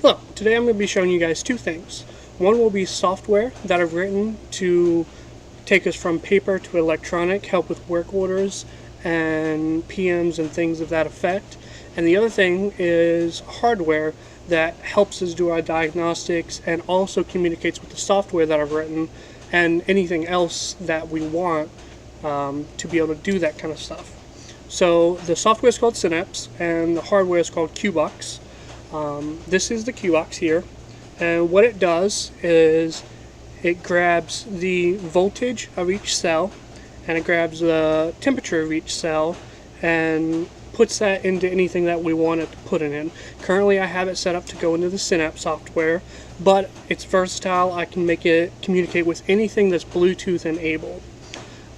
Hello, today I'm going to be showing you guys two things. One will be software that I've written to take us from paper to electronic, help with work orders and PMs and things of that effect. And the other thing is hardware that helps us do our diagnostics and also communicates with the software that I've written and anything else that we want to be able to do that kind of stuff. So the software is called Synapse and the hardware is called QBox. This is the QBox here, and what it does is it grabs the voltage of each cell and it grabs the temperature of each cell and puts that into anything that we want it to put it in. Currently I have it set up to go into the Synapse software, but it's versatile. I can make it communicate with anything that's Bluetooth enabled.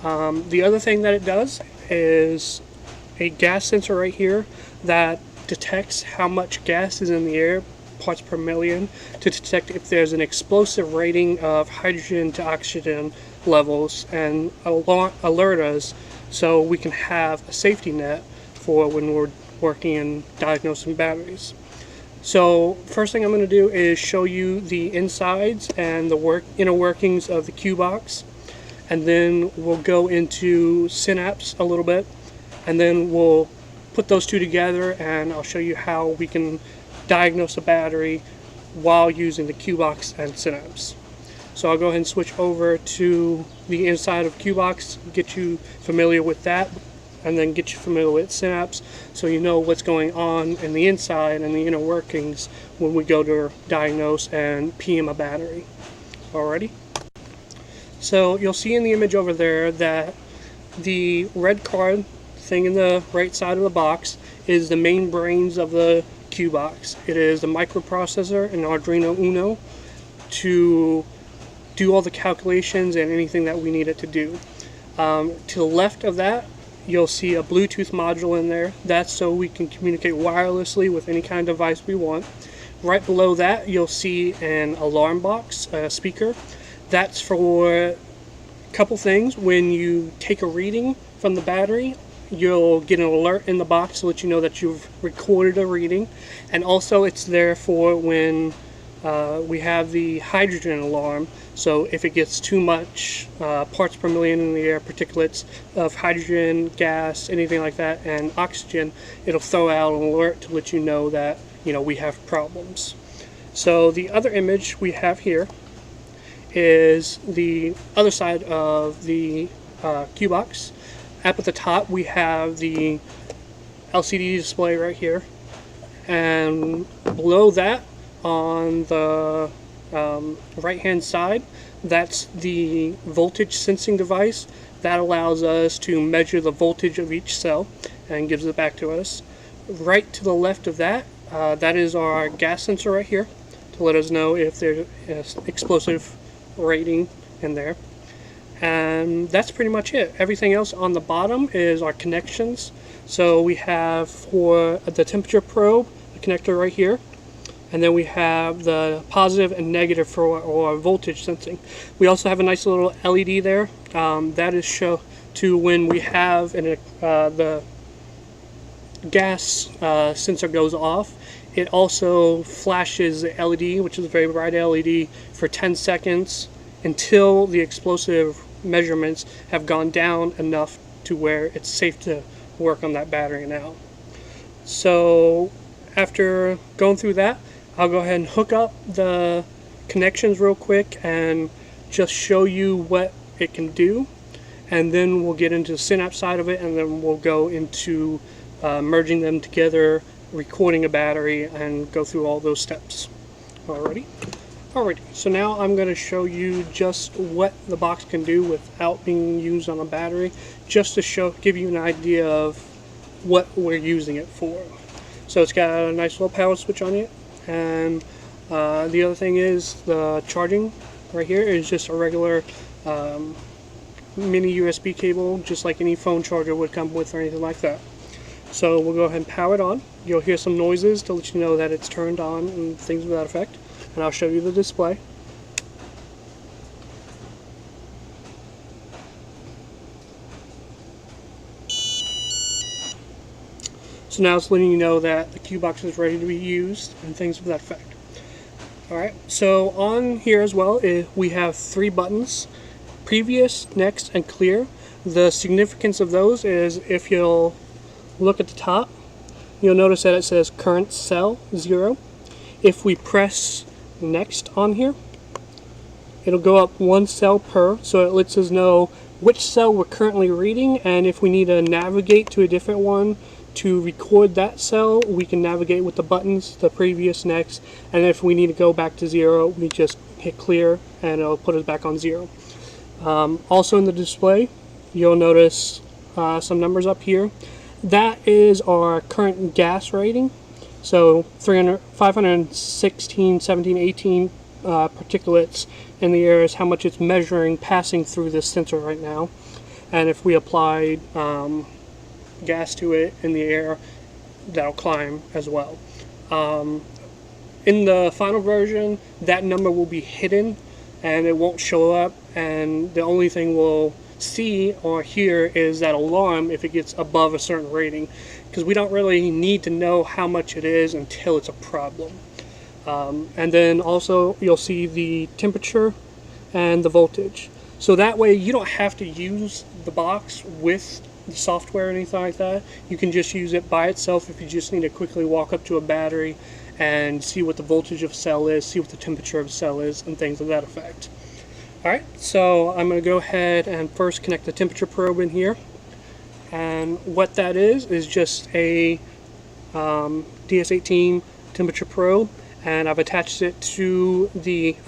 The other thing that it does is a gas sensor right here that detects how much gas is in the air, parts per million, to detect if there's an explosive rating of hydrogen to oxygen levels and alert us so we can have a safety net for when we're working and diagnosing batteries. So first thing I'm going to do is show you the insides and the inner workings of the QBox, and then we'll go into Synapse a little bit, and then we'll put those two together and I'll show you how we can diagnose a battery while using the QBox and Synapse. So I'll go ahead and switch over to the inside of QBox, get you familiar with that, and then get you familiar with Synapse so you know what's going on in the inside and the inner workings when we go to diagnose and PM a battery. Alrighty? So you'll see in the image over there that the red card thing in the right side of the box is the main brains of the QBox. It is the microprocessor and Arduino Uno to do all the calculations and anything that we need it to do. To the left of that, you'll see a Bluetooth module in there. That's so we can communicate wirelessly with any kind of device we want. Right below that, you'll see an alarm box, a speaker. That's for a couple things. When you take a reading from the battery, you'll get an alert in the box to let you know that you've recorded a reading, and also it's there for when we have the hydrogen alarm. So if it gets too much parts per million in the air, particulates of hydrogen, gas, anything like that, and oxygen, it'll throw out an alert to let you know that we have problems. So the other image we have here is the other side of the QBox. Up at the top we have the LCD display right here, and below that on the right hand side, that's the voltage sensing device that allows us to measure the voltage of each cell and gives it back to us. Right to the left of that, that is our gas sensor right here to let us know if there's an explosive rating in there. And that's pretty much it. Everything else on the bottom is our connections. So we have for the temperature probe, the connector right here, and then we have the positive and negative for our voltage sensing. We also have a nice little LED there. That is show to when we have the gas sensor goes off. It also flashes the LED, which is a very bright LED, for 10 seconds until the explosive measurements have gone down enough to where it's safe to work on that battery now. So after going through that, I'll go ahead and hook up the connections real quick and just show you what it can do, and then we'll get into the Synapse side of it, and then we'll go into merging them together, recording a battery, and go through all those steps. Alrighty, so now I'm going to show you just what the box can do without being used on a battery, just to give you an idea of what we're using it for. So it's got a nice little power switch on it, and the other thing is the charging right here is just a regular mini USB cable, just like any phone charger would come with or anything like that. So we'll go ahead and power it on. You'll hear some noises to let you know that it's turned on and things of that effect. And I'll show you the display. So now it's letting you know that the QBox is ready to be used and things of that effect. Alright, so on here as well, we have 3 buttons: previous, next, and clear. The significance of those is if you'll look at the top, you'll notice that it says current cell 0. If we press next on here, it'll go up 1 cell per, so it lets us know which cell we're currently reading, and if we need to navigate to a different one to record that cell, we can navigate with the buttons, the previous, next, and if we need to go back to 0, we just hit clear and it'll put us back on 0. Also in the display, you'll notice some numbers up here. That is our current gas rating. So 516, 17, 18 particulates in the air is how much it's measuring passing through this sensor right now. And if we applied gas to it in the air, that'll climb as well. In the final version, that number will be hidden and it won't show up, and the only thing we'll see or hear is that alarm if it gets above a certain rating, because we don't really need to know how much it is until it's a problem. And then also you'll see the temperature and the voltage, so that way you don't have to use the box with the software or anything like that. You can just use it by itself if you just need to quickly walk up to a battery and see what the voltage of a cell is, see what the temperature of a cell is, and things of that effect. Alright, so I'm going to go ahead and first connect the temperature probe in here, and what that is just a DS18 temperature probe, and I've attached it to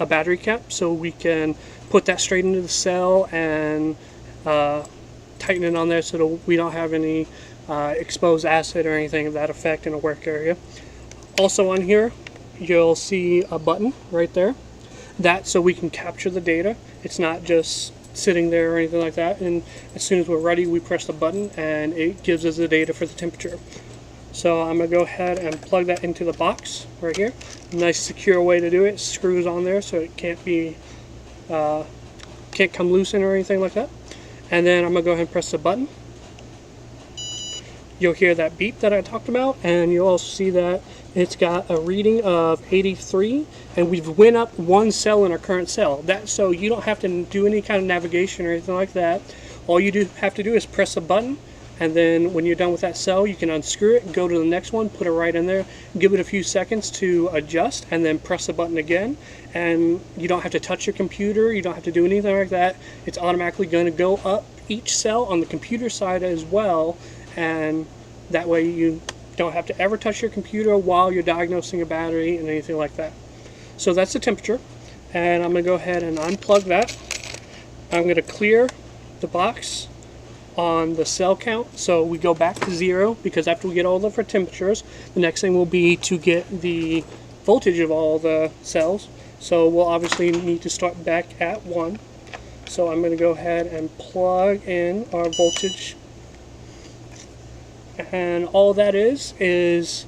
a battery cap so we can put that straight into the cell and tighten it on there so that we don't have any exposed acid or anything of that effect in a work area. Also on here you'll see a button right there, that's so we can capture the data. It's not just sitting there or anything like that, and as soon as we're ready we press the button and it gives us the data for the temperature. So I'm going to go ahead and plug that into the box right here. Nice secure way to do it. Screws on there so it can't come loose in or anything like that. And then I'm going to go ahead and press the button. You'll hear that beep that I talked about, and you'll also see that it's got a reading of 83, and we've went up 1 cell in our current cell. That's so you don't have to do any kind of navigation or anything like that. All you have to do is press a button, and then when you're done with that cell, you can unscrew it, go to the next one, put it right in there, give it a few seconds to adjust, and then press the button again. And you don't have to touch your computer, you don't have to do anything like that. It's automatically going to go up each cell on the computer side as well, and that way you don't have to ever touch your computer while you're diagnosing a battery and anything like that. So that's the temperature, and I'm going to go ahead and unplug that. I'm going to clear the box on the cell count, so we go back to 0, because after we get all of our temperatures, the next thing will be to get the voltage of all the cells. So we'll obviously need to start back at 1. So I'm going to go ahead and plug in our voltage, and all that is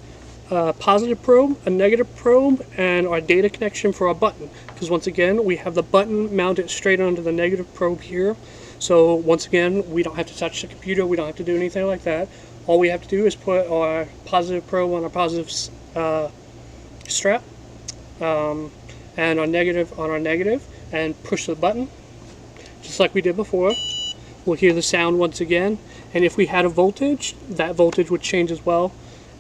a positive probe, a negative probe, and our data connection for our button, because once again we have the button mounted straight onto the negative probe here. So once again, we don't have to touch the computer, we don't have to do anything like that. All we have to do is put our positive probe on our positive strap, and our negative on our negative, and push the button just like we did before. We'll hear the sound once again, and if we had a voltage, that voltage would change as well,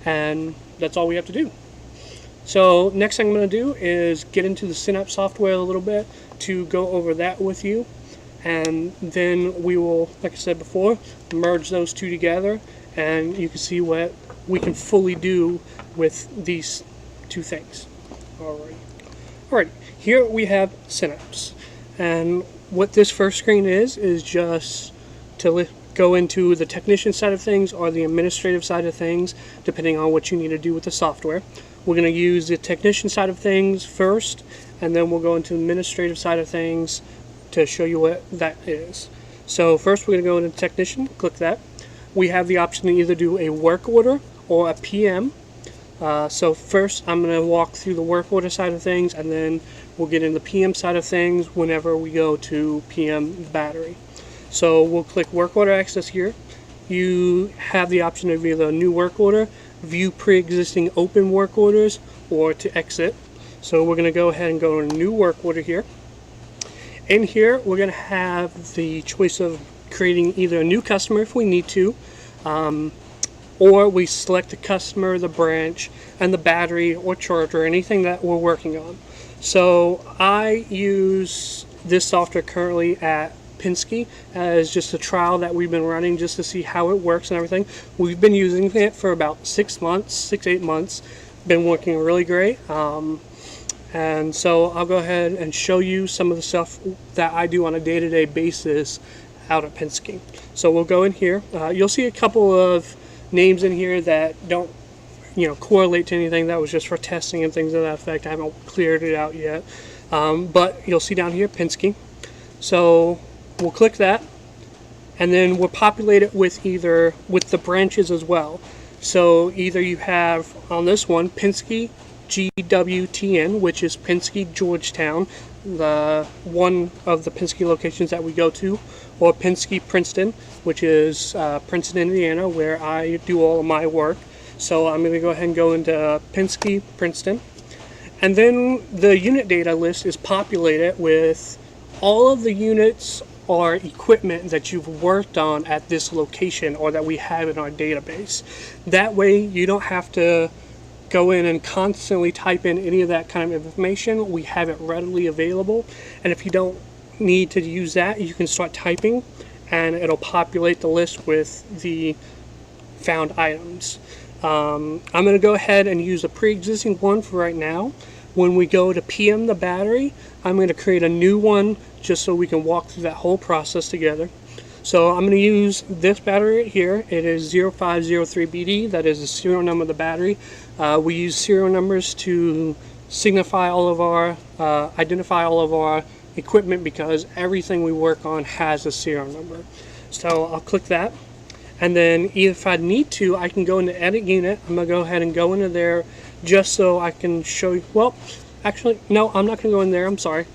and that's all we have to do. So next thing I'm going to do is get into the Synapse software a little bit to go over that with you, and then we will, like I said before, merge those two together, and you can see what we can fully do with these two things. Alright, here we have Synapse, and what this first screen is just to go into the technician side of things or the administrative side of things, depending on what you need to do with the software. We're going to use the technician side of things first, and then we'll go into the administrative side of things to show you what that is. So first we're going to go into technician, click that. We have the option to either do a work order or a PM. So first I'm going to walk through the work order side of things, and then we'll get in the PM side of things whenever we go to PM battery. So we'll click work order access here. You have the option of either a new work order, view pre-existing open work orders, or to exit. So we're going to go ahead and go to new work order here. In here, we're going to have the choice of creating either a new customer if we need to, or we select the customer, the branch, and the battery or charger, anything that we're working on. So I use this software currently at Penske as just a trial that we've been running just to see how it works and everything. We've been using it for about 6 months, 8 months. Been working really great. And so I'll go ahead and show you some of the stuff that I do on a day-to-day basis out at Penske. So we'll go in here. You'll see a couple of names in here that don't correlate to anything. That was just for testing and things of that effect. I haven't cleared it out yet. But you'll see down here Penske. So we'll click that, and then we'll populate it with the branches as well. So either you have on this one Penske GWTN, which is Penske Georgetown, the one of the Penske locations that we go to, or Penske Princeton, which is Princeton, Indiana, where I do all of my work. So I'm going to go ahead and go into Penske Princeton, and then the unit data list is populated with all of the units or equipment that you've worked on at this location or that we have in our database. That way you don't have to go in and constantly type in any of that kind of information. We have it readily available, and if you don't need to use that, you can start typing and it'll populate the list with the found items. I'm going to go ahead and use a pre-existing one for right now. When we go to PM the battery, I'm going to create a new one just so we can walk through that whole process together. So I'm going to use this battery right here. It is 0503BD. That is the serial number of the battery. We use serial numbers to signify all of our, identify all of our equipment because everything we work on has a serial number. So I'll click that. And then if I need to, I can go into edit unit. I'm going to go ahead and go into there just so I can show you. Well, actually, no, I'm not going to go in there. I'm sorry.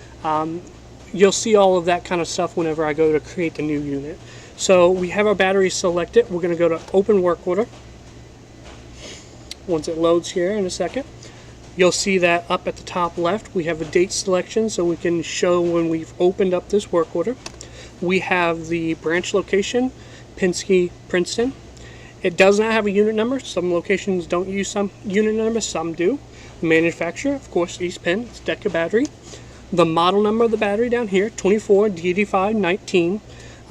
You'll see all of that kind of stuff whenever I go to create the new unit. So we have our battery selected. We're going to go to open work order. Once it loads here in a second, you'll see that up at the top left we have a date selection so we can show when we've opened up this work order. We have the branch location, Penske Princeton. It does not have a unit number. Some locations don't use some unit numbers, some do. The manufacturer, of course, East Penn, it's Deca battery. The model number of the battery down here, 24DD519.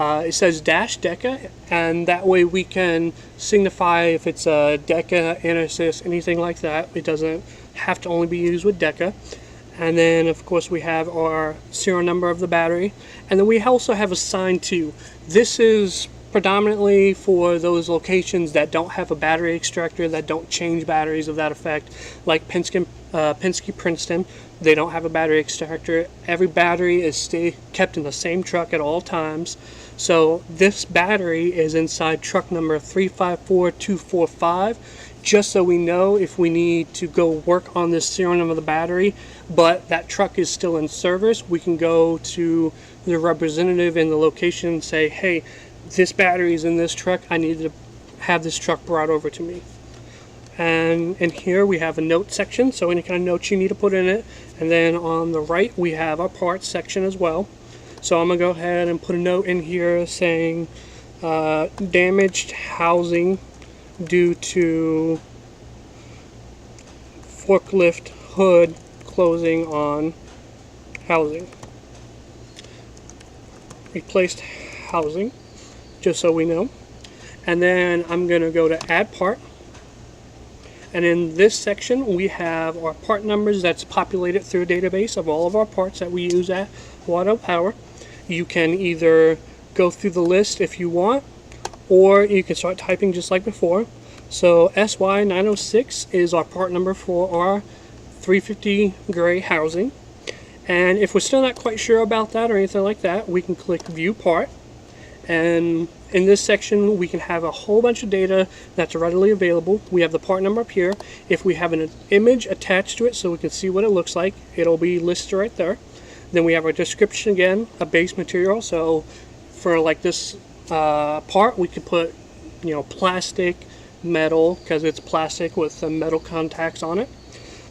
It says dash Deca, and that way we can signify if it's a Deca, Enersys, anything like that. It doesn't have to only be used with Deca. And then, of course, we have our serial number of the battery. And then we also have assigned to. This is predominantly for those locations that don't have a battery extractor, that don't change batteries of that effect, like Penske Princeton. They don't have a battery extractor. Every battery is kept in the same truck at all times. So this battery is inside truck number 354245, just so we know if we need to go work on this serial number of the battery, but that truck is still in service, we can go to the representative in the location and say, hey, this battery is in this truck, I need to have this truck brought over to me. And in here we have a note section, so any kind of notes you need to put in it. And then on the right we have our parts section as well. So I'm going to go ahead and put a note in here saying damaged housing due to forklift hood closing on housing. Replaced housing, just so we know. And then I'm going to go to add part. And in this section we have our part numbers that's populated through a database of all of our parts that we use at Auto Power. You can either go through the list if you want, or you can start typing just like before. So SY906 is our part number for our 350 gray housing. And if we're still not quite sure about that or anything like that, we can click View Part. And in this section we can have a whole bunch of data that's readily available. We have the part number up here. If we have an image attached to it so we can see what it looks like, it'll be listed right there. Then we have our description again, a base material. So for like this part, we could put, plastic, metal, because it's plastic with the metal contacts on it.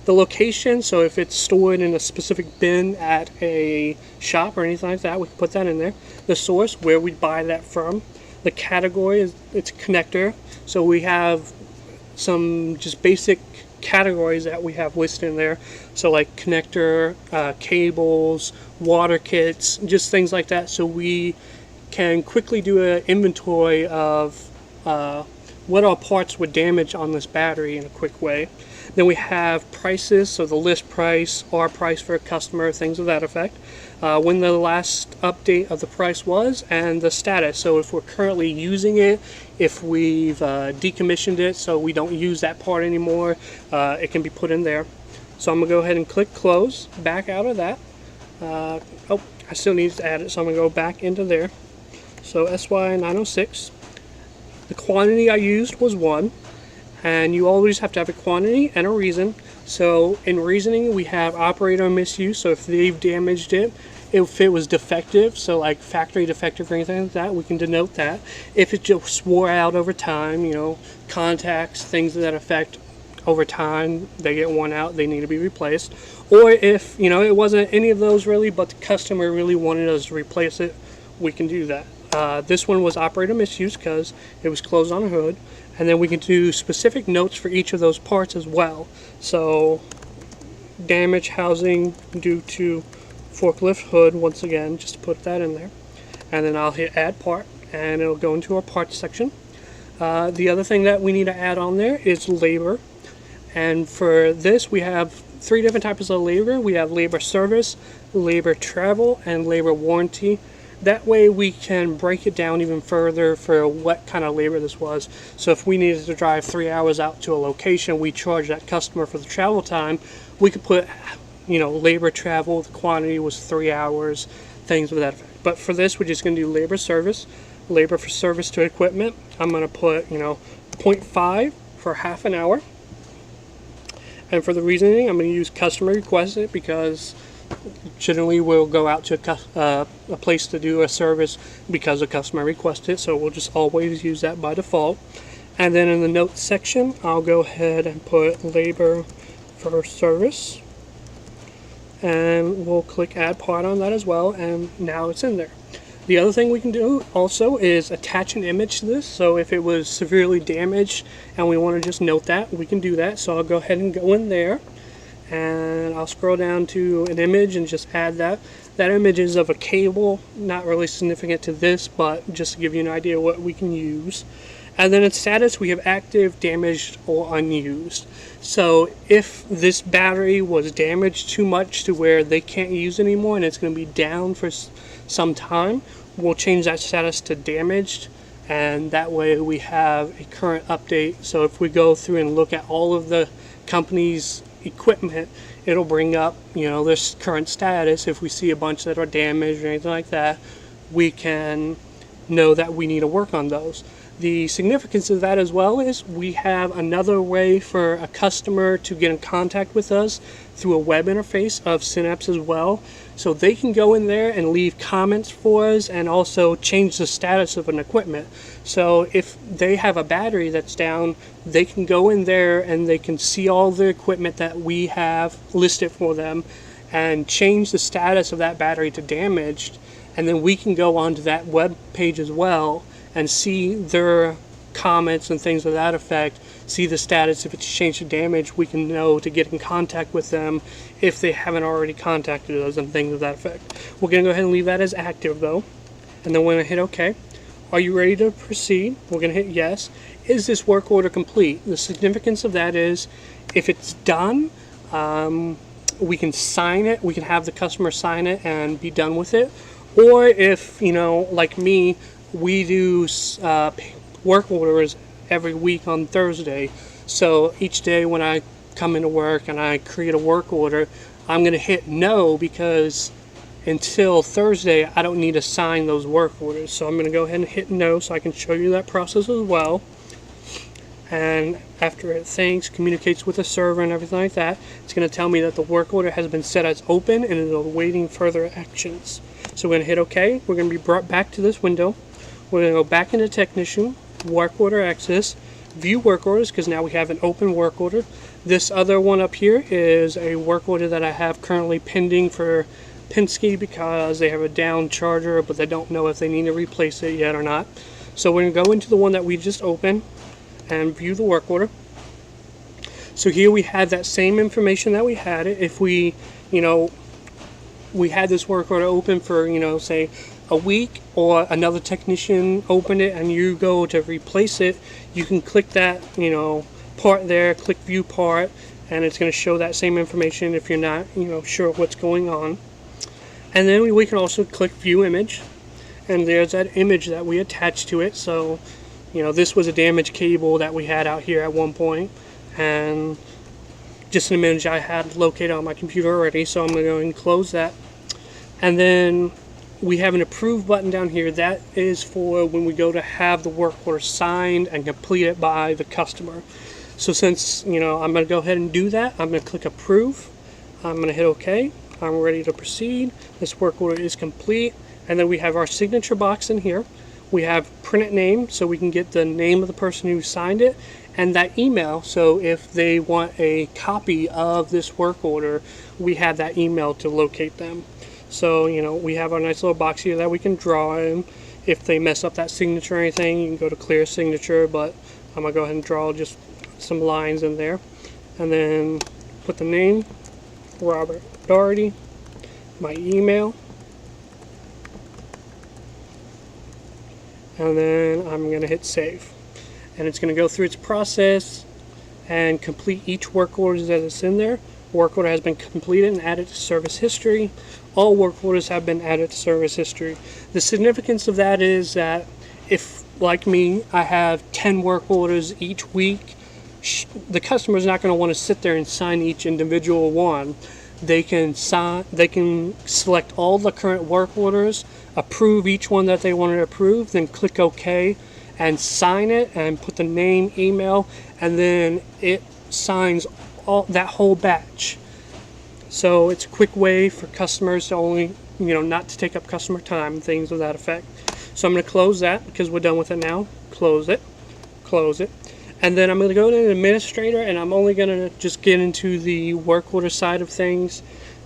the location, so if it's stored in a specific bin at a shop or anything like that, we can put that in there. The source, where we buy that from. The category is it's connector, so we have some just basic categories that we have listed in there, so like connector, cables, water kits, just things like that, so we can quickly do an inventory of what our parts would damage on this battery in a quick way. Then we have prices, so the list price, our price for a customer, things of that effect, when the last update of the price was, and the status, so if we're currently using it, if we've decommissioned it so we don't use that part anymore, it can be put in there. So I'm going to go ahead and click close, back out of that. Oh, I still need to add it, so I'm going to go back into there. So SY906, the quantity I used was 1, and you always have to have a quantity and a reason. So in reasoning we have operator misuse, so if they've damaged it, if it was defective, so like factory defective or anything like that, we can denote that. If it just wore out over time, you know, contacts, things of that effect, over time they get worn out, they need to be replaced. Or if, you know, it wasn't any of those really, but the customer really wanted us to replace it, we can do that. This one was operator misuse because it was closed on a hood, and then we can do specific notes for each of those parts as well. So damage housing due to forklift hood, once again, just to put that in there, and then I'll hit add part and it'll go into our parts section. The other thing that we need to add on there is labor, and for this we have 3 different types of labor. We have labor service, labor travel, and labor warranty. That way we can break it down even further for what kind of labor this was. So if we needed to drive 3 hours out to a location, we charge that customer for the travel time. We could put, you know, labor travel, the quantity was 3 hours, things of that effect. But for this, we're just going to do labor service, labor for service to equipment. I'm going to put, you know, 0.5 for half an hour. And for the reasoning, I'm going to use customer requested because generally we'll go out to a place to do a service because a customer requested it, so we'll just always use that by default. And then in the notes section, I'll go ahead and put labor for service, and we'll click add part on that as well, and now it's in there. The other thing we can do also is attach an image to this, so if it was severely damaged and we want to just note that, we can do that. So I'll go ahead and go in there, and I'll scroll down to an image and just add that. That image is of a cable, not really significant to this, but just to give you an idea what we can use. And then in status we have active, damaged, or unused. So if this battery was damaged too much to where they can't use it anymore and it's going to be down for some time, we'll change that status to damaged, and that way we have a current update. So if we go through and look at all of the company's equipment, it'll bring up, you know, this current status. If we see a bunch that are damaged or anything like that, we can know that we need to work on those. The significance of that as well is we have another way for a customer to get in contact with us through a web interface of Synapse as well. So they can go in there and leave comments for us and also change the status of an equipment. So if they have a battery that's down, they can go in there and they can see all the equipment that we have listed for them and change the status of that battery to damaged, and then we can go onto that web page as well and see their comments and things of that effect, see the status. If it's changed to damage, we can know to get in contact with them if they haven't already contacted us and things of that effect. We're going to go ahead and leave that as active though, and then we're going to hit OK. Are you ready to proceed? We're going to hit yes. Is this work order complete? The significance of that is if it's done, we can sign it, we can have the customer sign it and be done with it. Or if, you know, like me, we do work orders every week on Thursday. So each day when I come into work and I create a work order, I'm going to hit no because until Thursday I don't need to sign those work orders. So I'm going to go ahead and hit no so I can show you that process as well. And after it thinks, communicates with the server and everything like that, it's going to tell me that the work order has been set as open and is awaiting further actions. So we're going to hit OK. We're going to be brought back to this window. We're going to go back into Technician, Work Order Access, View Work Orders, because now we have an open work order. This other one up here is a work order that I have currently pending for Penske because they have a down charger, but they don't know if they need to replace it yet or not. So we're going to go into the one that we just opened and view the work order. So here we have that same information that we had. If we, we had this work order open for, say a week, or another technician opened it and you go to replace it, you can click that, part there, click view part, and it's going to show that same information if you're not, sure what's going on. And then we can also click view image, and there's that image that we attached to it. So, this was a damaged cable that we had out here at one point, and just an image I had located on my computer already, so I'm going to go and close that. And then we have an approve button down here. That is for when we go to have the work order signed and completed by the customer. So since, I'm going to go ahead and do that, I'm going to click approve. I'm going to hit OK. I'm ready to proceed. This work order is complete. And then we have our signature box in here. We have printed name, so we can get the name of the person who signed it, and that email, so if they want a copy of this work order, we have that email to locate them. So, we have our nice little box here that we can draw in. If they mess up that signature or anything, you can go to clear signature, but I'm going to go ahead and draw just some lines in there. And then put the name, Robert Doherty, my email, and then I'm going to hit save. And it's going to go through its process and complete each work order that is in there. Work order has been completed and added to service history. All work orders have been added to service history. The significance of that is that if, like me, I have 10 work orders each week, the customer is not going to want to sit there and sign each individual one. They can select all the current work orders, approve each one that they want to approve, then click OK and sign it and put the name, email, and then it signs that whole batch. So it's a quick way for customers to only, not to take up customer time and things of that effect. So I'm going to close that because we're done with it now. Close it. Close it. And then I'm going to go to administrator, and I'm only going to just get into the work order side of things.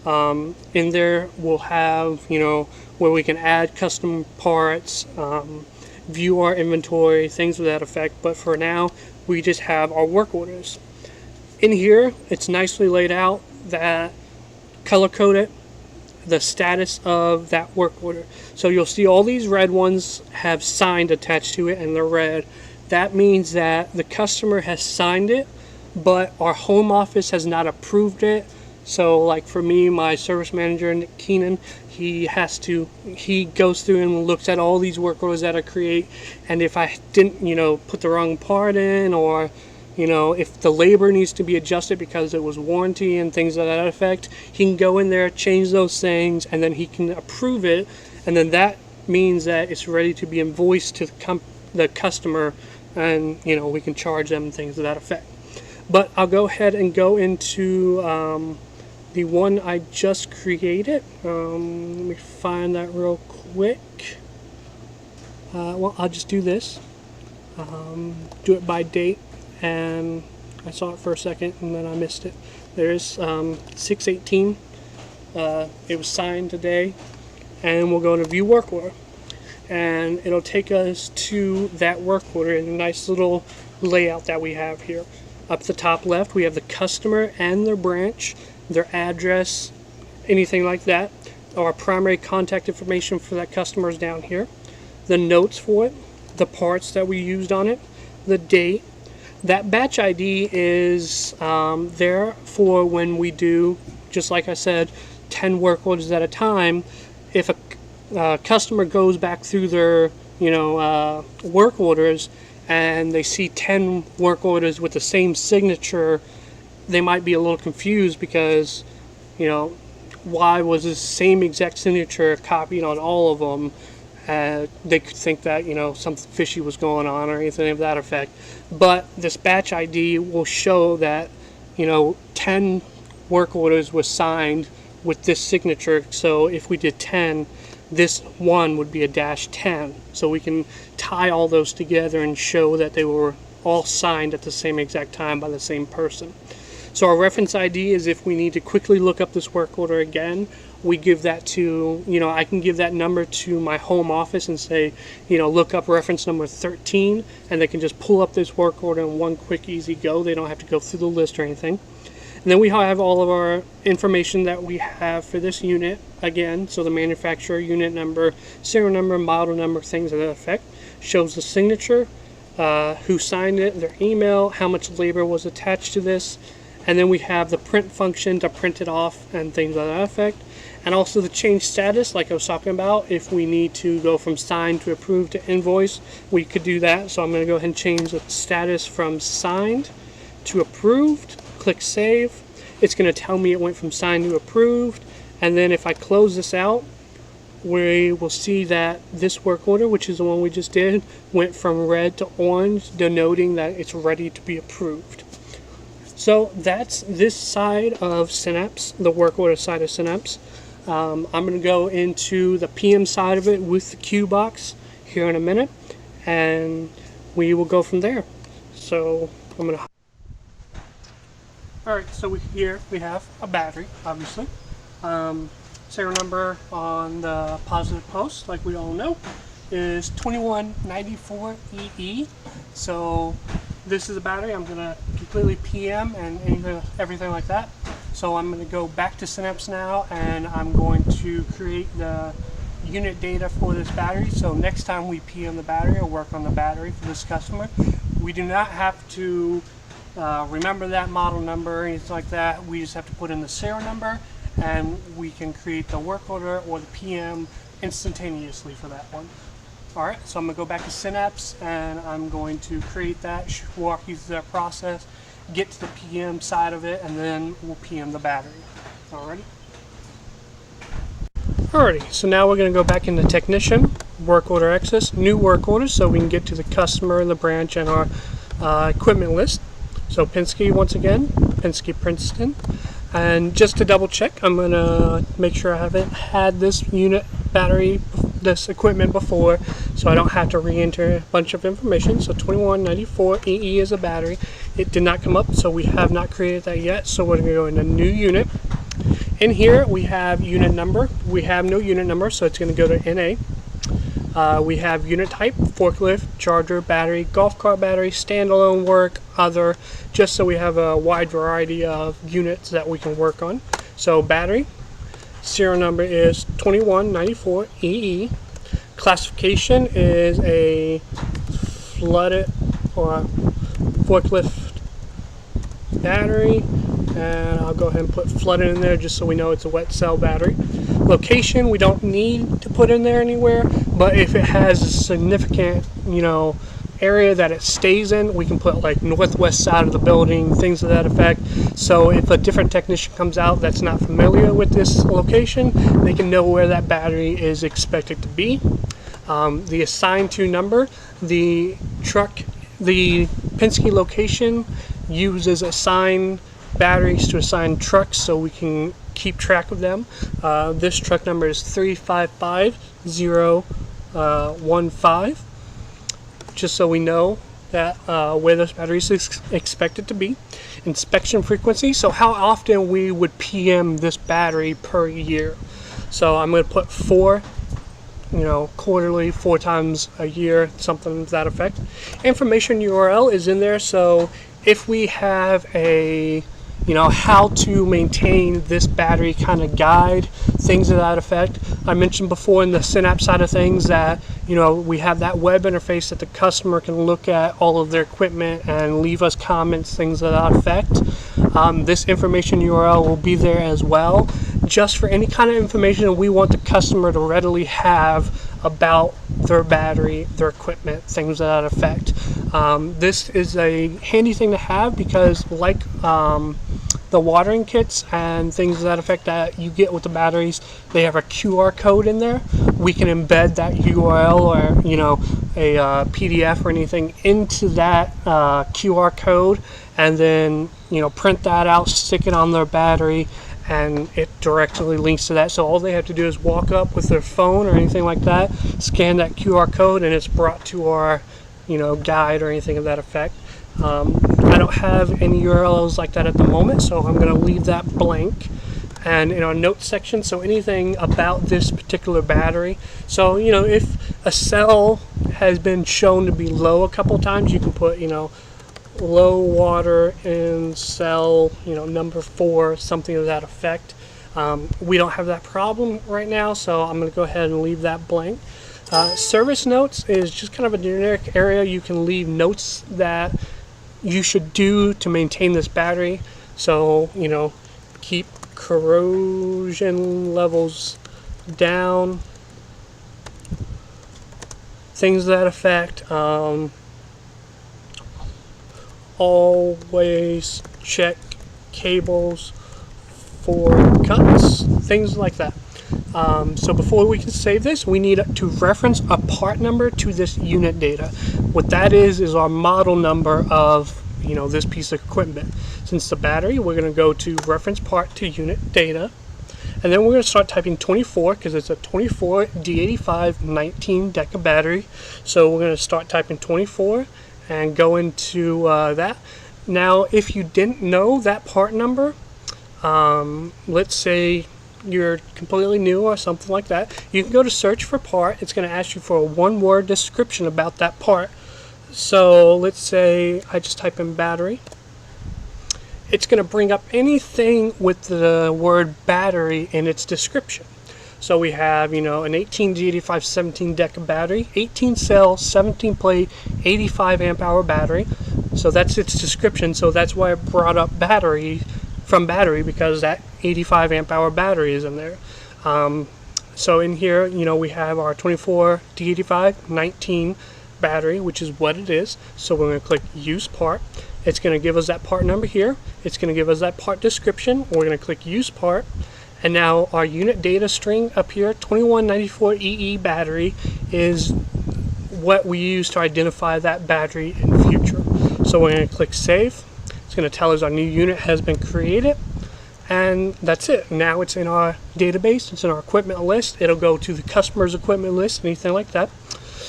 In there we'll have, where we can add custom parts, view our inventory, things of that effect. But for now, we just have our work orders. In here, it's nicely laid out, that color-coded, the status of that work order. So you'll see all these red ones have signed attached to it, and they're red. That means that the customer has signed it, but our home office has not approved it. So like for me, my service manager, Nick Keenan, he goes through and looks at all these work orders that I create, and if I didn't, put the wrong part in, or if the labor needs to be adjusted because it was warranty and things of that effect, he can go in there, change those things, and then he can approve it, and then that means that it's ready to be invoiced to the customer, and we can charge them things of that effect. But I'll go ahead and go into the one I just created. Let me find that real quick. Well, I'll just do this. Do it by date, and I saw it for a second and then I missed it. There's 6/18. It was signed today, and we'll go to view work order, and it'll take us to that work order in a nice little layout that we have here. Up the top left, we have the customer and their branch, their address, anything like that. Our primary contact information for that customer is down here. The notes for it, the parts that we used on it, the date. That batch ID is there for when we do, just like I said, 10 work orders at a time. If a customer goes back through their work orders and they see 10 work orders with the same signature, they might be a little confused because, why was the same exact signature copied on all of them? They could think that, something fishy was going on or anything of that effect. But this batch ID will show that, 10 work orders were signed with this signature. So if we did 10, this one would be a -10. So we can tie all those together and show that they were all signed at the same exact time by the same person. So our reference ID is if we need to quickly look up this work order again, we give that to, I can give that number to my home office and say, look up reference number 13, and they can just pull up this work order in one quick, easy go. They don't have to go through the list or anything. And then we have all of our information that we have for this unit again. So the manufacturer, unit number, serial number, model number, things of that effect. Shows the signature, who signed it, their email, how much labor was attached to this. And then we have the print function to print it off and things of that effect. And also the change status, like I was talking about. If we need to go from signed to approved to invoice, we could do that. So I'm going to go ahead and change the status from signed to approved. Click save. It's going to tell me it went from signed to approved. And then if I close this out, we will see that this work order, which is the one we just did, went from red to orange, denoting that it's ready to be approved. So that's this side of Synapse, the work order side of Synapse. I'm going to go into the PM side of it with the QBox here in a minute, and we will go from there. So I'm going to... Alright, so here we have a battery, obviously. Serial number on the positive post, like we all know, is 2194EE. So this is a battery. I'm going to completely PM and everything like that. So I'm going to go back to Synapse now, and I'm going to create the unit data for this battery. So next time we PM the battery or work on the battery for this customer, we do not have to remember that model number or anything like that. We just have to put in the serial number, and we can create the work order or the PM instantaneously for that one. Alright, so I'm going to go back to Synapse, and I'm going to create that, walk you through that process, get to the PM side of it, and then we'll PM the battery. Alrighty, so now we're going to go back into Technician, Work Order Access, New Work Order, so we can get to the customer, the branch, and our equipment list. So Penske once again, Penske Princeton. And just to double check, I'm going to make sure I haven't had this unit battery, this equipment before, so I don't have to re-enter a bunch of information. So 2194EE is a battery. It did not come up, so we have not created that yet. So we're going to go into new unit. In here we have unit number. We have no unit number, so it's going to go to NA. We have unit type, forklift, charger, battery, golf cart battery, standalone work, other, just so we have a wide variety of units that we can work on. So battery, serial number is 2194EE. Classification is a flooded or forklift battery, and I'll go ahead and put flooded in there just so we know it's a wet cell battery. Location, we don't need to put in there anywhere, but if it has a significant, area that it stays in, we can put like northwest side of the building, things of that effect. So if a different technician comes out that's not familiar with this location, they can know where that battery is expected to be. The assigned to number, the Penske location uses assigned batteries to assign trucks, so we can keep track of them. This truck number is 355015, just so we know that where those batteries is expected to be. Inspection frequency, so how often we would PM this battery per year. So I'm going to put 4, quarterly, 4 times a year, something to that effect. Information URL is in there, so if we have a how to maintain this battery kind of guide, things of that effect. I mentioned before in the Synapse side of things that we have that web interface that the customer can look at all of their equipment and leave us comments, things of that effect. This information URL will be there as well, just for any kind of information we want the customer to readily have about their battery, their equipment, things of that effect. This is a handy thing to have because like the watering kits and things of that effect that you get with the batteries, they have a QR code in there. We can embed that URL or a PDF or anything into that QR code, and then print that out, stick it on their battery, and it directly links to that. So all they have to do is walk up with their phone or anything like that, scan that QR code, and it's brought to our guide or anything of that effect. I don't have any URLs like that at the moment, so I'm going to leave that blank. And in our notes section, so anything about this particular battery. So, you know, if a cell has been shown to be low a couple times, you can put, you know, low water in cell, you know, number 4, something to that effect. We don't have that problem right now, so I'm going to go ahead and leave that blank. Service notes is just kind of a generic area. You can leave notes that you should do to maintain this battery. So, you know, keep corrosion levels down, things to that effect. Always check cables for cuts, things like that. So before we can save this, we need to reference a part number to this unit data. What that is our model number of, you know, this piece of equipment. Since the battery, we're going to go to reference part to unit data, and then we're going to start typing 24 because it's a 24 D85 19 Deca battery. So we're going to start typing 24 and go into that. Now, if you didn't know that part number, let's say you're completely new or something like that, you can go to search for part. It's going to ask you for a one-word description about that part. So let's say I just type in battery. It's going to bring up anything with the word battery in its description. So we have, you know, an 18 D85 17 Deca battery, 18 cell, 17 plate, 85 amp hour battery. So that's its description. So that's why it brought up battery from battery, because that 85 amp hour battery is in there. So in here, you know, we have our 24 D85 19 battery, which is what it is. So we're going to click use part. It's going to give us that part number here. It's going to give us that part description. We're going to click use part. And now our unit data string up here, 2194EE battery, is what we use to identify that battery in the future. So we're going to click save. It's going to tell us our new unit has been created. And that's it. Now it's in our database. It's in our equipment list. It'll go to the customer's equipment list, anything like that.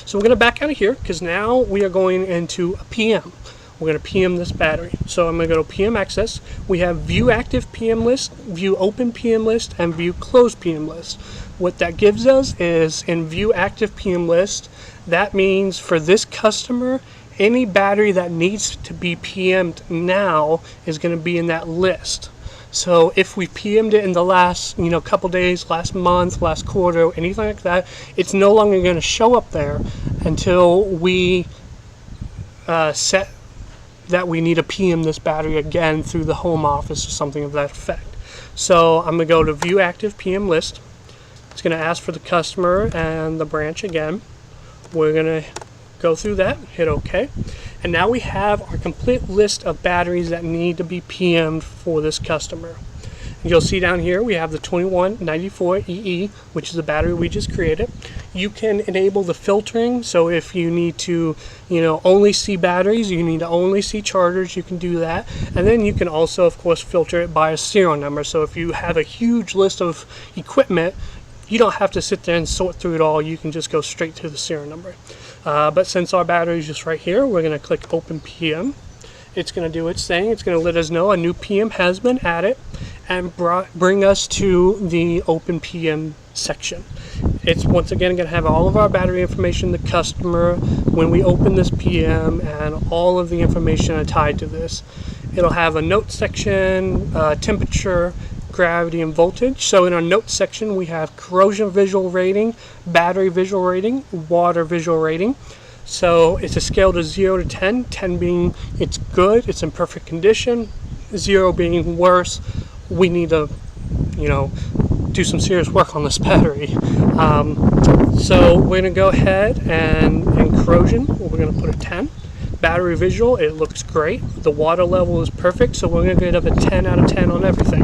So we're going to back out of here because now we are going into a PM. We're going to PM this battery. So I'm going to go to PM access. We have view active PM list, view open PM list, and view closed PM list. What that gives us is in view active PM list, that means for this customer, any battery that needs to be PM'd now is going to be in that list. So if we PM'd it in the last, you know, couple days, last month, last quarter, anything like that, it's no longer going to show up there until we set that we need to PM this battery again through the home office or something of that effect. So I'm going to go to view active PM list. It's going to ask for the customer and the branch again. We're going to go through that, hit OK. And now we have our complete list of batteries that need to be PM'd for this customer. And you'll see down here we have the 2194EE, which is the battery we just created. You can enable the filtering, so if you need to, you know, only see batteries, you need to only see chargers, you can do that. And then you can also, of course, filter it by a serial number. So if you have a huge list of equipment, you don't have to sit there and sort through it all. You can just go straight to the serial number. But since our battery is just right here, we're going to click Open PM. It's going to do its thing. It's going to let us know a new PM has been added and bring us to the Open PM section. It's once again going to have all of our battery information, the customer, when we open this PM, and all of the information tied to this. It'll have a note section, temperature, gravity, and voltage. So in our notes section, we have corrosion visual rating, battery visual rating, water visual rating. So it's a scale to 0 to 10, 10 being it's good, it's in perfect condition, 0 being worse, we need to, you know, do some serious work on this battery. So we're going to go ahead and in corrosion, we're going to put a 10. Battery visual, it looks great. The water level is perfect, so we're going to get up a 10 out of 10 on everything.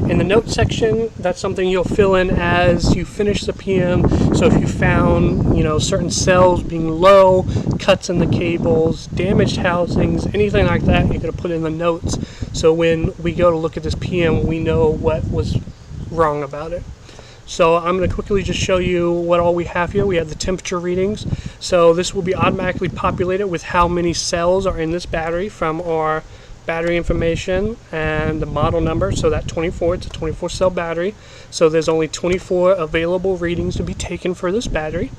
In the notes section, that's something you'll fill in as you finish the PM. So if you found, you know, certain cells being low, cuts in the cables, damaged housings, anything like that, you're going to put in the notes. So when we go to look at this PM, we know what was wrong about it. So I'm going to quickly just show you what all we have here. We have the temperature readings. So this will be automatically populated with how many cells are in this battery from our battery information and the model number. So that 24, it's a 24 cell battery. So there's only 24 available readings to be taken for this battery.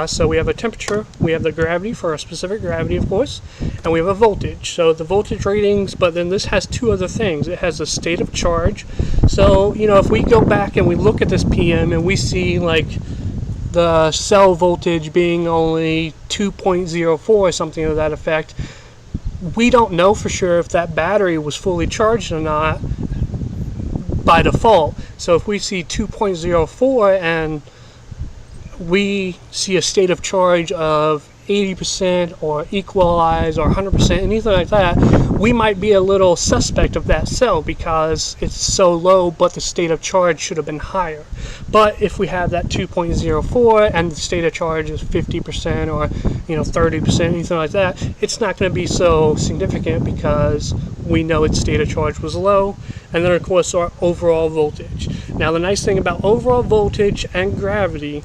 So we have a temperature, we have the gravity for a specific gravity, of course, and we have a voltage. So the voltage readings, but then this has two other things. It has a state of charge. So, you know, if we go back and we look at this PM and we see like the cell voltage being only 2.04 or something to that effect, we don't know for sure if that battery was fully charged or not by default. So if we see 2.04 and we see a state of charge of 80% or equalize or 100%, anything like that, we might be a little suspect of that cell because it's so low, but the state of charge should have been higher. But if we have that 2.04 and the state of charge is 50% or 30%, anything like that, it's not going to be so significant because we know its state of charge was low. And then of course our overall voltage. Now the nice thing about overall voltage and gravity,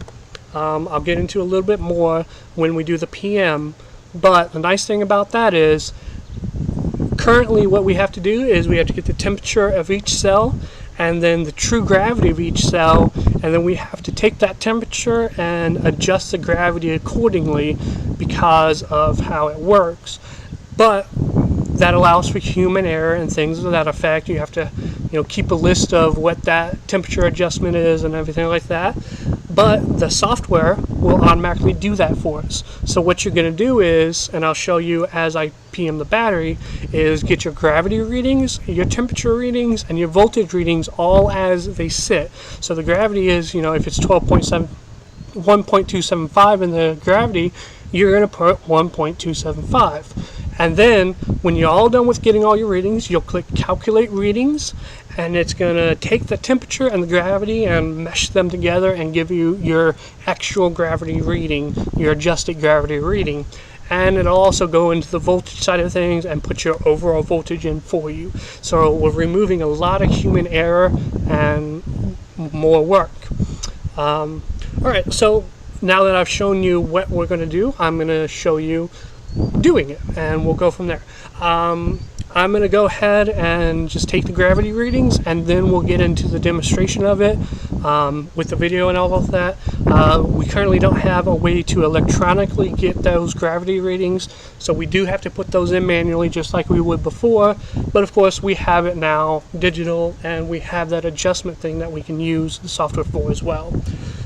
I'll get into a little bit more when we do the PM, but the nice thing about that is currently what we have to do is we have to get the temperature of each cell and then the true gravity of each cell, and then we have to take that temperature and adjust the gravity accordingly because of how it works. But that allows for human error and things of that effect. You have to keep a list of what that temperature adjustment is and everything like that. But the software will automatically do that for us. So what you're going to do is, and I'll show you as I PM the battery, is get your gravity readings, your temperature readings, and your voltage readings all as they sit. So the gravity is, if it's 1.275 in the gravity, you're going to put 1.275. And then when you're all done with getting all your readings, you'll click calculate readings, and it's going to take the temperature and the gravity and mesh them together and give you your actual gravity reading, your adjusted gravity reading. And it'll also go into the voltage side of things and put your overall voltage in for you. So we're removing a lot of human error and more work. Alright, so now that I've shown you what we're going to do, I'm going to show you doing it, and we'll go from there. I'm going to go ahead and just take the gravity readings, and then we'll get into the demonstration of it with the video and all of that. We currently don't have a way to electronically get those gravity readings, so we do have to put those in manually just like we would before, but of course we have it now digital, and we have that adjustment thing that we can use the software for as well.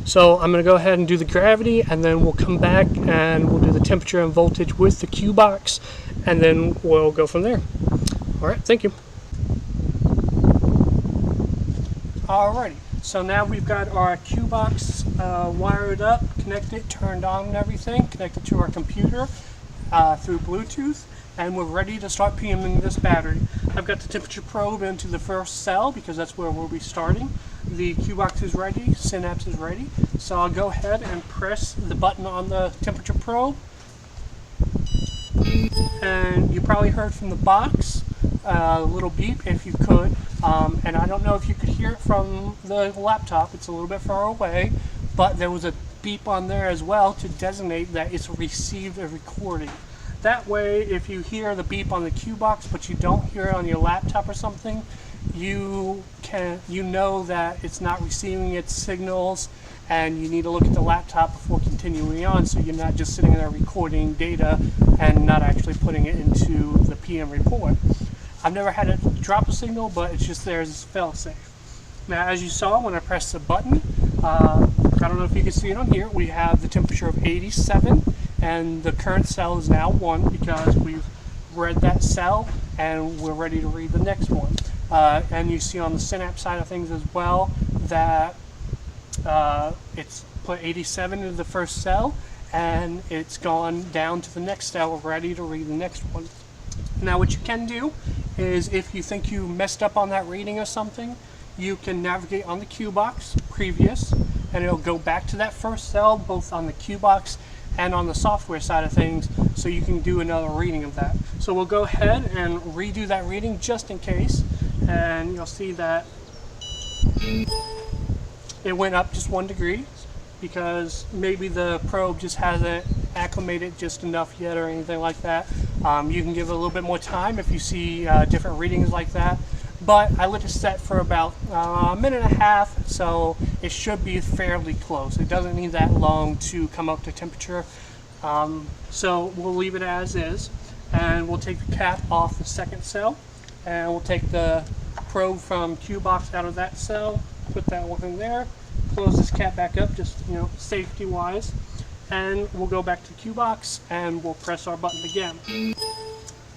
So I'm going to go ahead and do the gravity, and then we'll come back and we'll do the temperature and voltage with the QBox, and then we'll go from there. Alright, thank you. Alrighty, so now we've got our QBox wired up, connected, turned on and everything, connected to our computer through Bluetooth, and we're ready to start PMing this battery. I've got the temperature probe into the first cell because that's where we'll be starting. The QBox is ready, Synapse is ready, so I'll go ahead and press the button on the temperature probe. And you probably heard from the box a little beep if you could, and I don't know if you could hear it from the laptop, it's a little bit far away, but there was a beep on there as well to designate that it's received a recording. That way, if you hear the beep on the QBox but you don't hear it on your laptop or something, you know that it's not receiving its signals, and you need to look at the laptop before continuing on, so you're not just sitting there recording data and not actually putting it into the PM report. I've never had it drop a signal, but it's just there as fail-safe. Now, as you saw when I pressed the button, I don't know if you can see it on here, we have the temperature of 87, and the current cell is now 1 because we've read that cell and we're ready to read the next one. And you see on the Synapse side of things as well that it's put 87 into the first cell, and it's gone down to the next cell, ready to read the next one. Now what you can do is, if you think you messed up on that reading or something, you can navigate on the QBox, previous, and it'll go back to that first cell, both on the QBox and on the software side of things, so you can do another reading of that. So we'll go ahead and redo that reading just in case, and you'll see that it went up just 1 degree because maybe the probe just hasn't acclimated just enough yet or anything like that. You can give it a little bit more time if you see different readings like that. But I let it set for about a minute and a half, so it should be fairly close. It doesn't need that long to come up to temperature. So we'll leave it as is, and we'll take the cap off the second cell, and we'll take the probe from QBox out of that cell, put that one in there, close this cap back up, just safety wise, and we'll go back to QBox and we'll press our button again.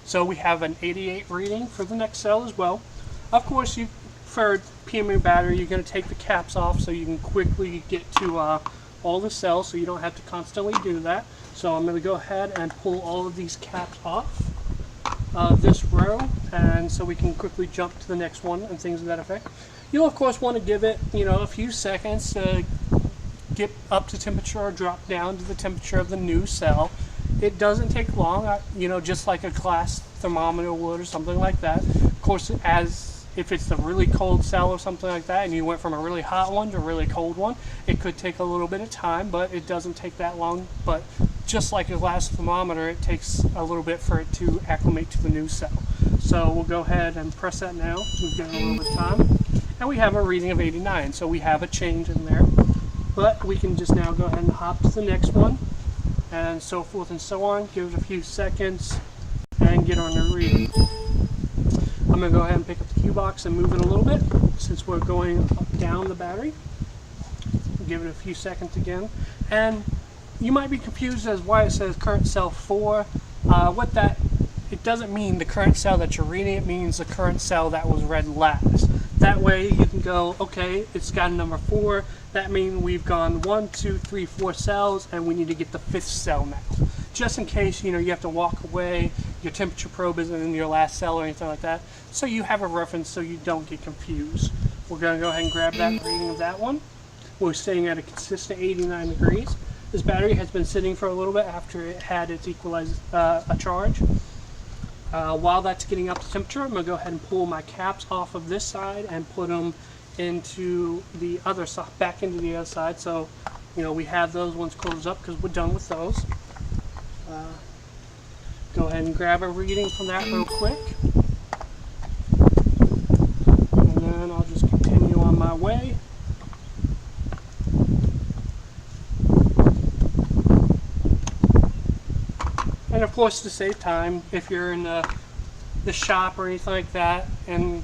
So we have an 88 reading for the next cell as well. Of course, for PMA battery, you're going to take the caps off so you can quickly get to all the cells, so you don't have to constantly do that. So I'm going to go ahead and pull all of these caps off this row, and so we can quickly jump to the next one and things of that effect. You'll of course want to give it a few seconds to get up to temperature or drop down to the temperature of the new cell. It doesn't take long, just like a glass thermometer would or something like that. Of course, if it's the really cold cell or something like that and you went from a really hot one to a really cold one, it could take a little bit of time, but it doesn't take that long. But just like a glass thermometer, it takes a little bit for it to acclimate to the new cell. So we'll go ahead and press that now. We've got a little bit of time. And we have a reading of 89, so we have a change in there. But we can just now go ahead and hop to the next one, and so forth and so on. Give it a few seconds and get on the reading. I'm going to go ahead and pick up the QBox and move it a little bit since we're going up down the battery. Give it a few seconds again. And you might be confused as why it says current cell 4. It doesn't mean the current cell that you're reading, it means the current cell that was read last. That way you can go, okay, it's got a number 4. That means we've gone 1, 2, 3, 4 cells, and we need to get the 5th cell now. Just in case, you have to walk away, your temperature probe isn't in your last cell or anything like that. So you have a reference so you don't get confused. We're going to go ahead and grab that reading of that one. We're staying at a consistent 89 degrees. This battery has been sitting for a little bit after it had its equalized a charge. While that's getting up to temperature, I'm going to go ahead and pull my caps off of this side and put them into the other side, back into the other side. So, we have those ones closed up because we're done with those. Go ahead and grab a reading from that real quick. And then I'll just continue on my way. And of course, to save time, if you're in the shop or anything like that, and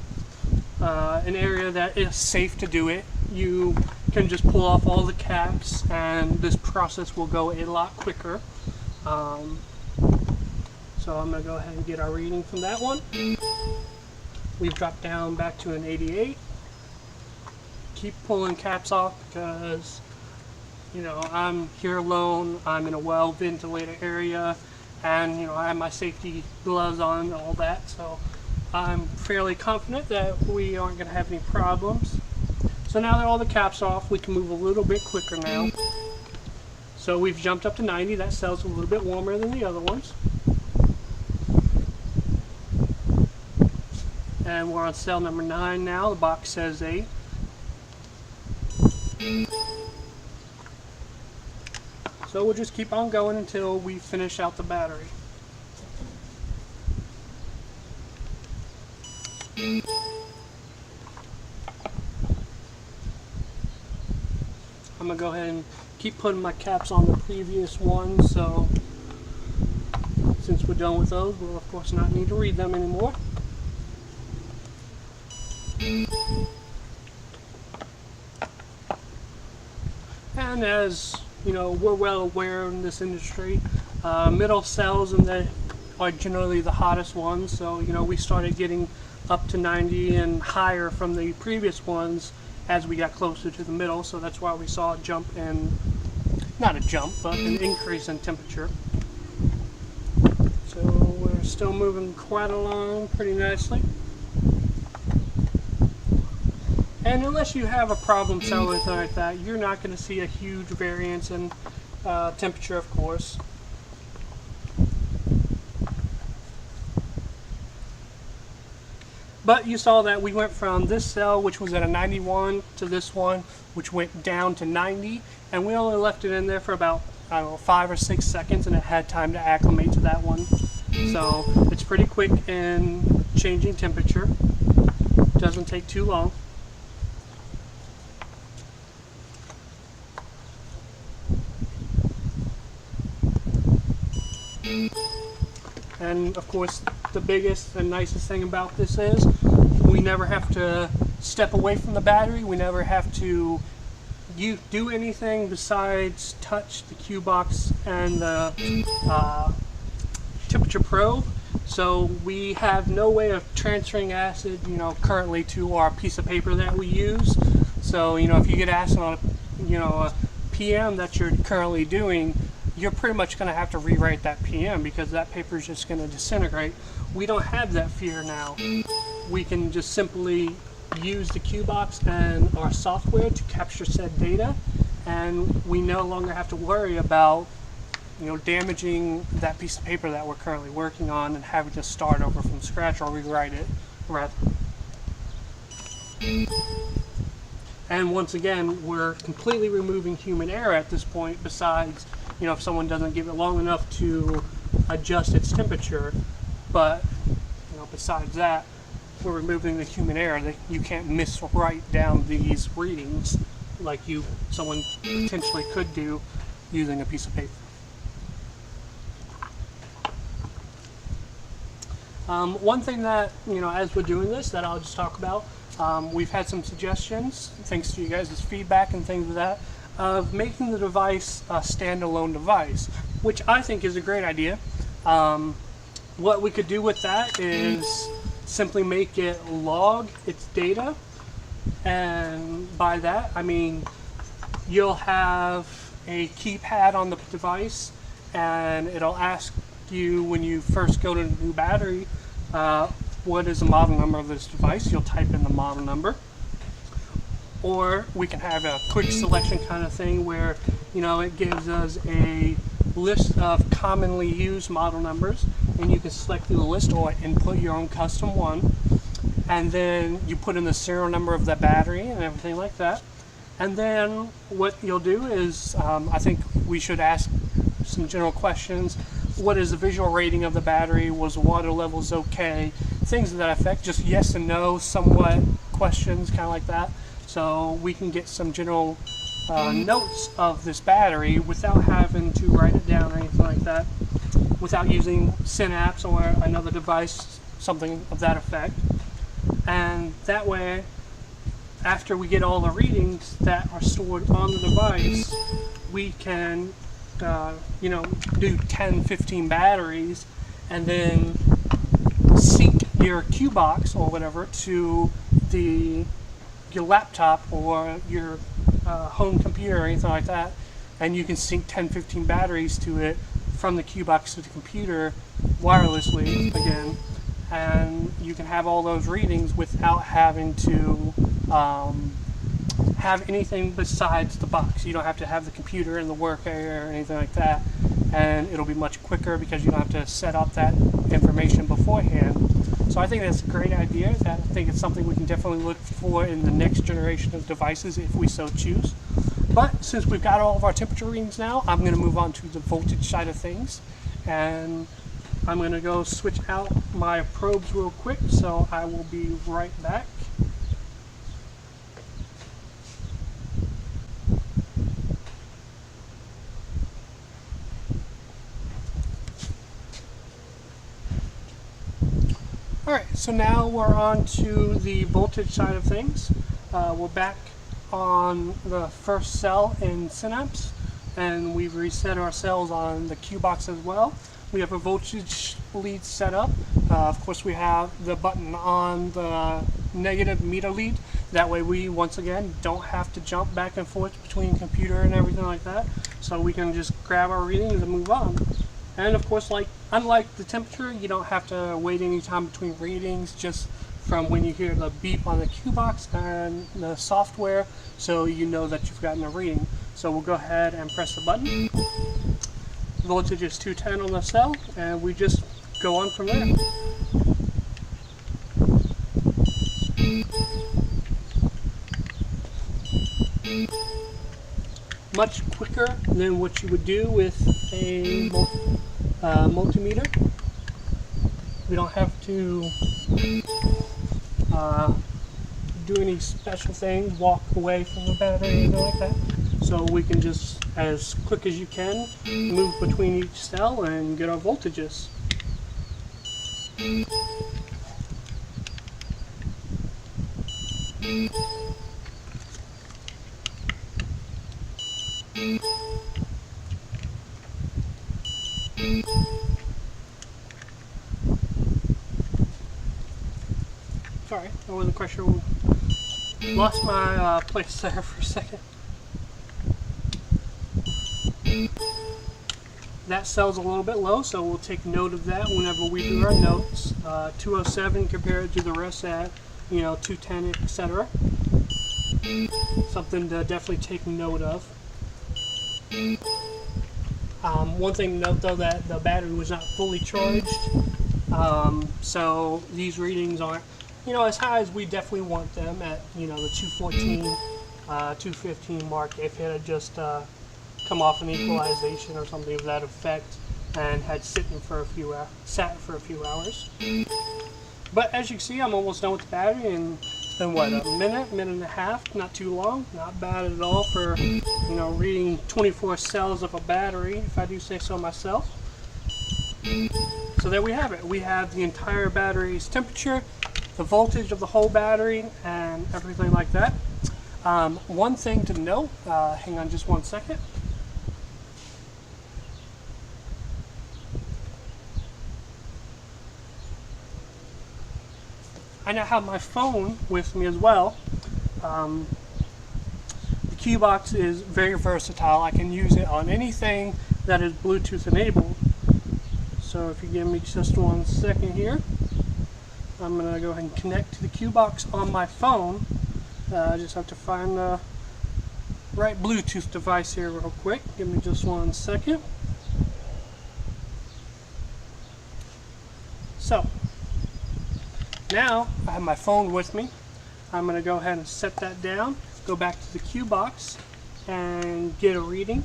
an area that is safe to do it, you can just pull off all the caps, and this process will go a lot quicker. So I'm going to go ahead and get our reading from that one. We've dropped down back to an 88. Keep pulling caps off because, I'm here alone, I'm in a well-ventilated area, and I have my safety gloves on and all that, so I'm fairly confident that we aren't going to have any problems. So now that all the caps off, we can move a little bit quicker now. So we've jumped up to 90. That cell's a little bit warmer than the other ones. And we're on cell number 9 now. The box says 8. So we'll just keep on going until we finish out the battery. I'm going to go ahead and keep putting my caps on the previous one, so since we're done with those, we'll of course not need to read them anymore. And as we're well aware in this industry, middle cells are generally the hottest ones, so we started getting up to 90 and higher from the previous ones as we got closer to the middle, so that's why we saw a jump in, not a jump, but an increase in temperature. So we're still moving quite along pretty nicely. And unless you have a problem cell or anything like that, you're not going to see a huge variance in temperature, of course. But you saw that we went from this cell, which was at a 91, to this one, which went down to 90, and we only left it in there for about, I don't know, 5 or 6 seconds, and it had time to acclimate to that one. So it's pretty quick in changing temperature. Doesn't take too long. And of course, the biggest and nicest thing about this is we never have to step away from the battery. We never have to do anything besides touch the QBox and the temperature probe. So we have no way of transferring acid, currently to our piece of paper that we use. So, if you get acid on a PM that you're currently doing, you're pretty much going to have to rewrite that PM because that paper is just going to disintegrate. We don't have that fear now. We can just simply use the QBox and our software to capture said data, and we no longer have to worry about damaging that piece of paper that we're currently working on and having to start over from scratch or rewrite it rather. And once again, we're completely removing human error at this point, besides if someone doesn't give it long enough to adjust its temperature. But besides that, we're removing the human error. That you can't miswrite down these readings like someone potentially could do using a piece of paper. One thing that as we're doing this, that I'll just talk about, we've had some suggestions, thanks to you guys' feedback and things like that, of making the device a standalone device, which I think is a great idea. What we could do with that is simply make it log its data, and by that I mean you'll have a keypad on the device, and it'll ask you when you first go to the new battery, what is the model number of this device. You'll type in the model number. Or we can have a quick selection kind of thing where it gives us a list of commonly used model numbers, and you can select through the list or input your own custom one, and then you put in the serial number of the battery and everything like that. And then what you'll do is I think we should ask some general questions. What is the visual rating of the battery? Was water levels okay? Things of that effect, just yes and no somewhat questions, kind of like that. So we can get some general notes of this battery without having to write it down or anything like that, without using Synapse or another device, something of that effect. And that way, after we get all the readings that are stored on the device, we can do 10, 15 batteries, and then sync your QBox or whatever to your laptop or your home computer or anything like that, and you can sync 10, 15 batteries to it from the QBox to the computer wirelessly again, and you can have all those readings without having to have anything besides the box. You don't have to have the computer in the work area or anything like that, and it'll be much quicker because you don't have to set up that information beforehand. So I think that's a great idea. I think it's something we can definitely look for in the next generation of devices if we so choose. But since we've got all of our temperature readings now, I'm going to move on to the voltage side of things, and I'm going to go switch out my probes real quick, so I will be right back. Alright, so now we're on to the voltage side of things. We're back on the first cell in Synapse, and we've reset our cells on the QBox as well. We have a voltage lead set up. Of course, we have the button on the negative meter lead. That way we, once again, don't have to jump back and forth between computer and everything like that. So we can just grab our readings and move on. And of course, unlike the temperature, you don't have to wait any time between readings, just from when you hear the beep on the QBox and the software, so you know that you've gotten a reading. So we'll go ahead and press the button. Voltage is 210 on the cell, and we just go on from there. much quicker than what you would do with a multimeter. We don't have to do any special thing, walk away from the battery, anything like that. So we can just, as quick as you can, move between each cell and get our voltages. Sorry, I wasn't quite sure. Lost my place there for a second. That cell's a little bit low, so we'll take note of that whenever we do our notes. 207 compared to the rest at, 210, etc. Something to definitely take note of. One thing to note though, that the battery was not fully charged, so these readings aren't as high as we definitely want them at the 214, 215 mark. If it had just come off an equalization or something of that effect and had sat for a few hours. But as you can see, I'm almost done with the battery, and it's been what, a minute and a half, not too long, not bad at all for reading 24 cells of a battery, if I do say so myself. So there we have it. We have the entire battery's temperature, the voltage of the whole battery, and everything like that. One thing to note, hang on just one second. I now have my phone with me as well. The QBox is very versatile. I can use it on anything that is Bluetooth enabled. So if you give me just one second here, I'm going to go ahead and connect to the QBox on my phone. I just have to find the right Bluetooth device here real quick. Give me just one second. So, now I have my phone with me. I'm going to go ahead and set that down, go back to the QBox, and get a reading.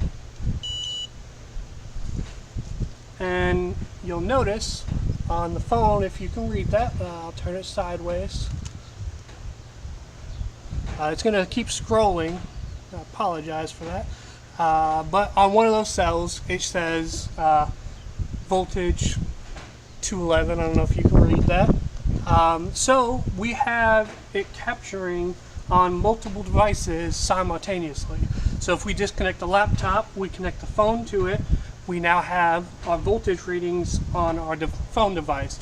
And you'll notice on the phone, if you can read that, I'll turn it sideways. It's going to keep scrolling. I apologize for that. But on one of those cells, it says voltage 211. I don't know if you can read that. So we have it capturing on multiple devices simultaneously. So if we disconnect the laptop, we connect the phone to it, we now have our voltage readings on our phone device.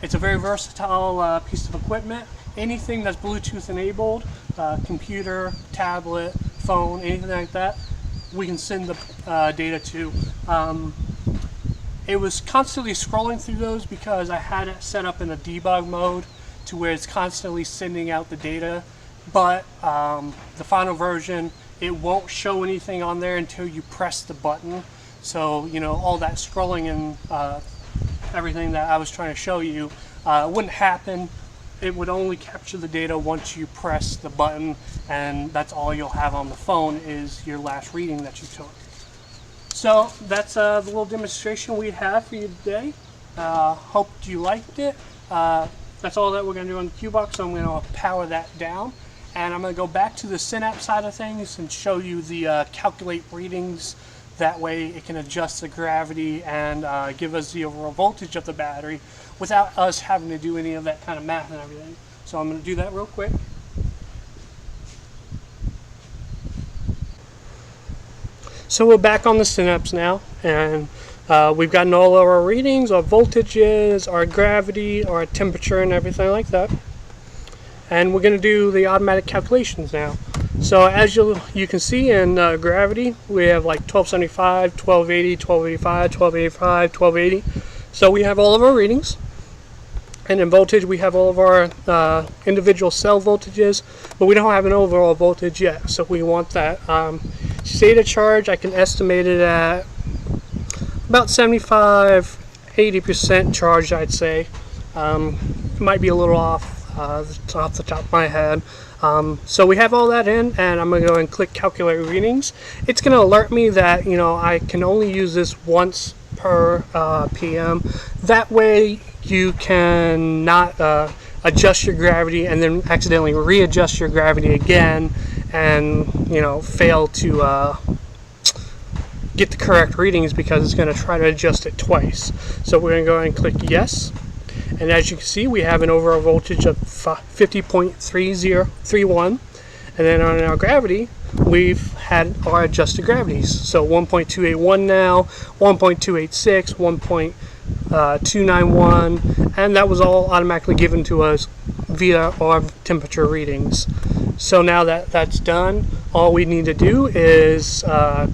It's a very versatile piece of equipment. Anything that's Bluetooth enabled, computer, tablet, phone, anything like that, we can send the data to. It was constantly scrolling through those because I had it set up in a debug mode to where it's constantly sending out the data, but the final version, it won't show anything on there until you press the button. So all that scrolling and everything that I was trying to show you wouldn't happen. It would only capture the data once you press the button, and that's all you'll have on the phone is your last reading that you took. So that's the little demonstration we have for you today. Hope you liked it. That's all that we're going to do on the QBox, so I'm going to power that down. And I'm going to go back to the Synapse side of things and show you the calculate readings. That way it can adjust the gravity and give us the overall voltage of the battery without us having to do any of that kind of math and everything. So I'm going to do that real quick. So we're back on the Synapse now, and we've gotten all of our readings, our voltages, our gravity, our temperature, and everything like that. And we're going to do the automatic calculations now. So as you can see in gravity, we have like 1275, 1280, 1285, 1285, 1280. So we have all of our readings. And in voltage, we have all of our individual cell voltages, but we don't have an overall voltage yet. So we want that. State of charge, I can estimate it at about 75–80% charged, I'd say. It might be a little off the top of my head. So we have all that in, and I'm going to go and click calculate readings. It's going to alert me that, you know, I can only use this once per PM. That way you can not adjust your gravity and then accidentally readjust your gravity again and, you know, fail to get the correct readings because it's going to try to adjust it twice. So we're going to go ahead and click yes. And as you can see, we have an overall voltage of 50.3031. And then on our gravity, we've had our adjusted gravities. So 1.281 now, 1.286, 1.291, and that was all automatically given to us via our temperature readings. So now that that's done, all we need to do is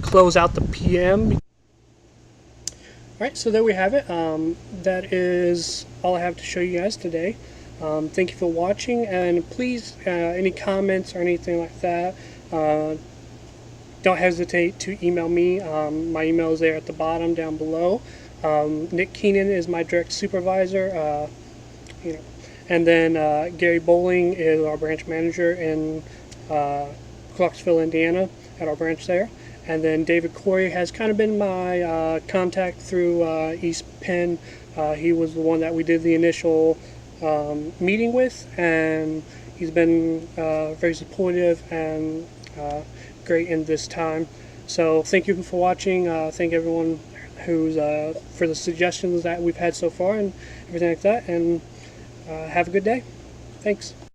close out the PM. Alright, so there we have it. That is all I have to show you guys today. Thank you for watching, and please, any comments or anything like that, don't hesitate to email me. My email is there at the bottom down below. Nick Keenan is my direct supervisor, you know, and then Gary Bowling is our branch manager in Clarksville, Indiana, at our branch there. And then David Corey has kind of been my contact through East Penn. He was the one that we did the initial meeting with, and he's been very supportive and great in this time. So thank you for watching. Thank everyone who's for the suggestions that we've had so far and everything like that. And have a good day. Thanks.